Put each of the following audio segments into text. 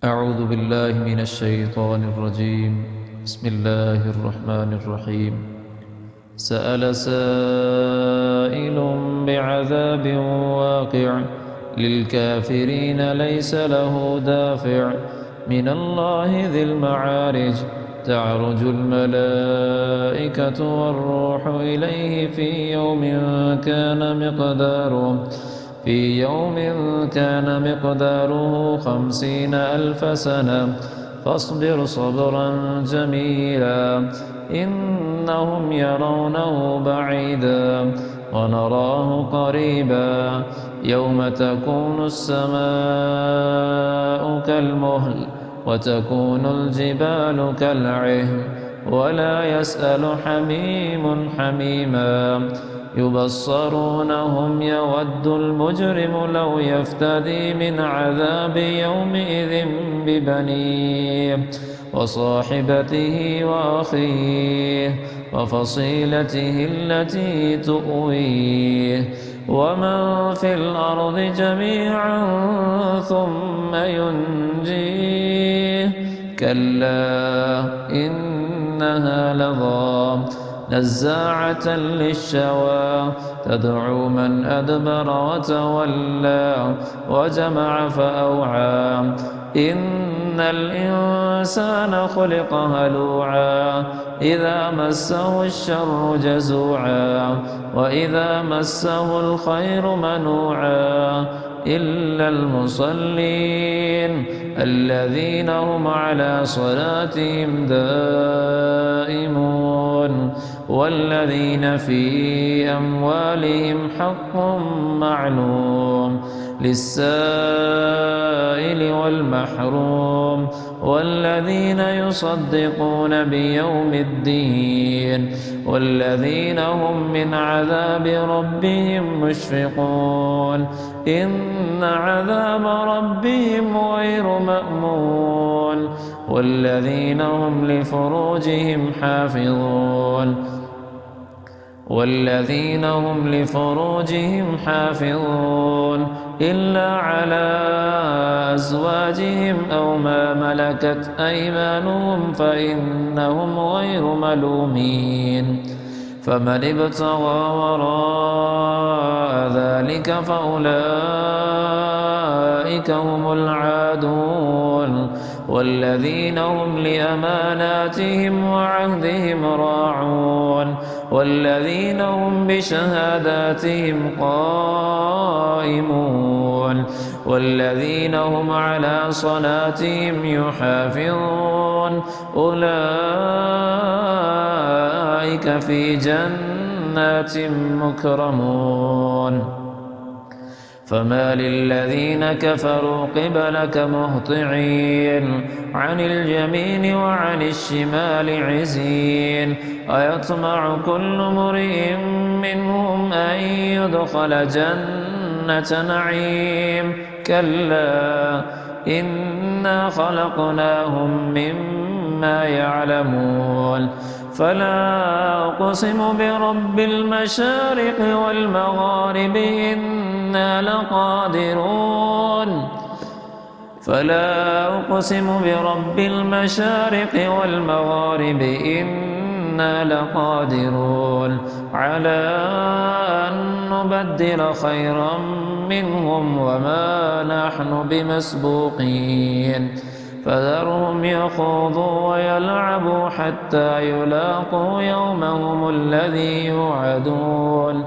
أعوذ بالله من الشيطان الرجيم. بسم الله الرحمن الرحيم. سأل سائل بعذاب واقع للكافرين ليس له دافع من الله ذي المعارج تعرج الملائكة والروح إليه في يوم كان مقداره 50,000 سنة فاصبر صبرا جميلا إنهم يرونه بعيدا ونراه قريبا يوم تكون السماء كالمهل وتكون الجبال كالعهن ولا يسأل حميم حميما يبصرونهم يود المجرم لو يفتدي من عذاب يومئذ ببنيه وصاحبته وأخيه وفصيلته التي تؤويه ومن في الأرض جميعا ثم ينجيه كلا إنها لظى نزاعة للشوى تدعو من أدبر وتولى وجمع فأوعى إن الإنسان خلق هلوعا إذا مسه الشر جزوعا وإذا مسه الخير منوعا إلا المصلين الذين هم على صلاتهم دائمون والذين في أموالهم حق معلوم للسائل والمحروم والذين يصدقون بيوم الدين والذين هم من عذاب ربهم مشفقون إن عذاب ربهم غير مأمون والذين هم لفروجهم حافظون إلا على أزواجهم أو ما ملكت أيمانهم فإنهم غير ملومين فمن ابتغى وراء ذلك فأولئك هم العادون والذين هم لأماناتهم وعهدهم راعون والذين هم بشهاداتهم قائمون والذين هم على صلاتهم يحافظون أولئك في جنات مكرمون فما للذين كفروا قبلك مهطعين عن اليمين وعن الشمال عزين أيطمع كل امرئ منهم أن يدخل جنة نعيم كلا إنا خلقناهم مما يعلمون فلا أقسم برب المشارق والمغارب إنا لقادرون على أن نبدل خيرا منهم وما نحن بمسبوقين فذرهم يخوضوا ويلعبوا حتى يلاقوا يومهم الذي يوعدون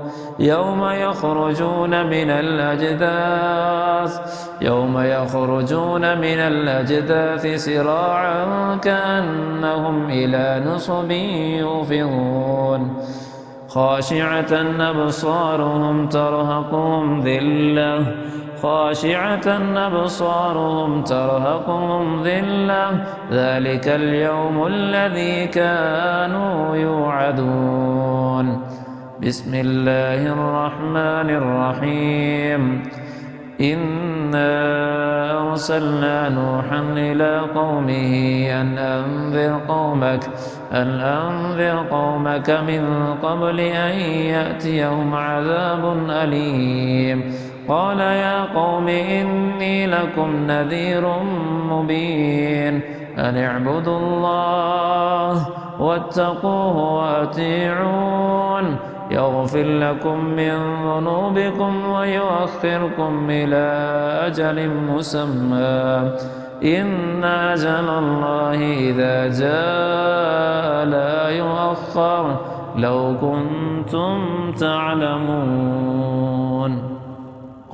يوم يخرجون من الأجداث سراعا كأنهم إلى نصب يوفضون خاشعة أبصارهم ترهقهم ذلة ذلك اليوم الذي كانوا يوعدون بسم الله الرحمن الرحيم إنا أرسلنا نوحا إلى قومه أن أنذر قومك من قبل أن يأتيهم عذاب أليم قال يا قوم إني لكم نذير مبين أن اعبدوا الله واتقوه وأطيعون يغفر لكم من ذنوبكم ويؤخركم إلى أجل مسمى إن أجل الله إذا جاء لا يؤخر لو كنتم تعلمون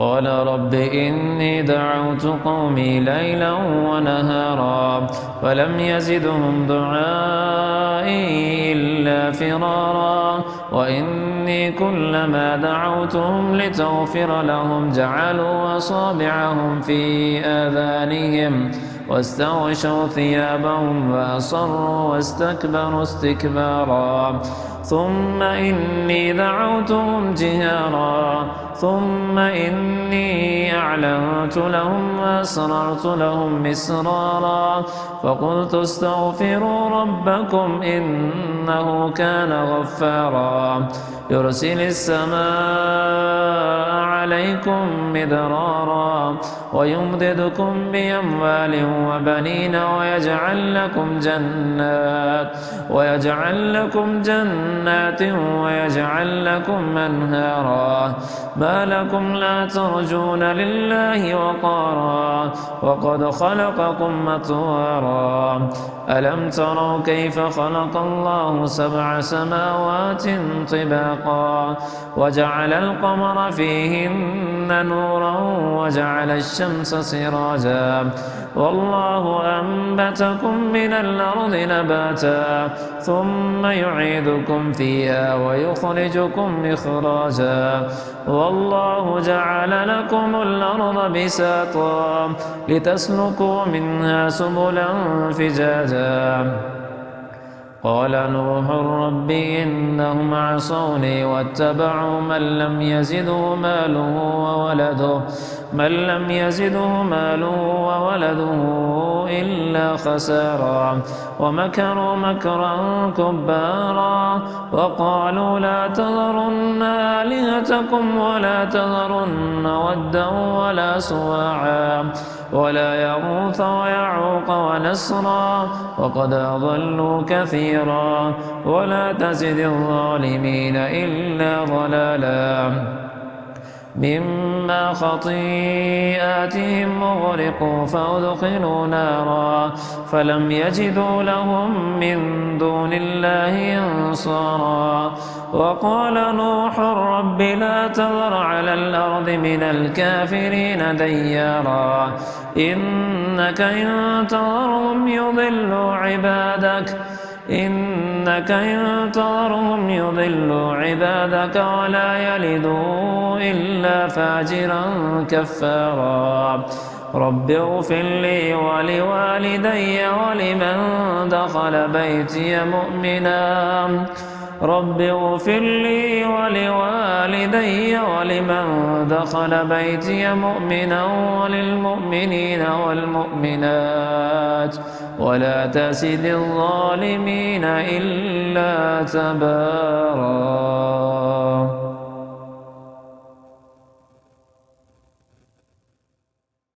قال رب إني دعوت قومي ليلا ونهارا فلم يزدهم دعائي إلا فرارا وإني كلما دعوتهم لتغفر لهم جعلوا أصابعهم في آذانهم واستغشوا ثيابهم وأصروا واستكبروا استكبارا ثم إني دعوتهم جهارا ثم إني أعلنت لهم وأسررت لهم إسرارا فقلت استغفروا ربكم إنه كان غفارا يرسل السماء عليكم مدرارا ويمددكم بأموال وبنين ويجعل لكم جنات ويجعل لكم أنهارا ما لكم لا ترجون لله وقارا وقد خلقكم أطوارا ألم تروا كيف خلق الله 7 سماوات طباقا وجعل القمر فيهن نورا وجعل الشمس سراجا والله أنبتكم من الأرض نباتا ثم يعيدكم فيها ويخرجكم إخراجا والله جعل لكم الأرض بساطا لتسلكوا منها سبلا فجاجا قال نوح رب إنهم عصوني واتبعوا من لم يزده ماله وولده إلا خسارا ومكروا مكرا كبارا وقالوا لا تذرن آلهتكم ولا تذرن ودا ولا سواعا ولا يغوث ويعوق ونسرا وقد أضلوا كثيرا ولا تزد الظالمين إلا ضلالا مما خطيئاتهم مغرقوا فأدخلوا نارا فلم يجدوا لهم من دون الله أنصارا وقال نوح رب لا تذر على الأرض من الكافرين ديارا إنك إن تذرهم يضلوا عبادك ولا يلدوا إلا فاجرا كفارا رب اغفر لي ولوالدي ولمن دخل بيتي مؤمنا وللمؤمنين والمؤمنات ولا تزد الظالمين إلا تبارا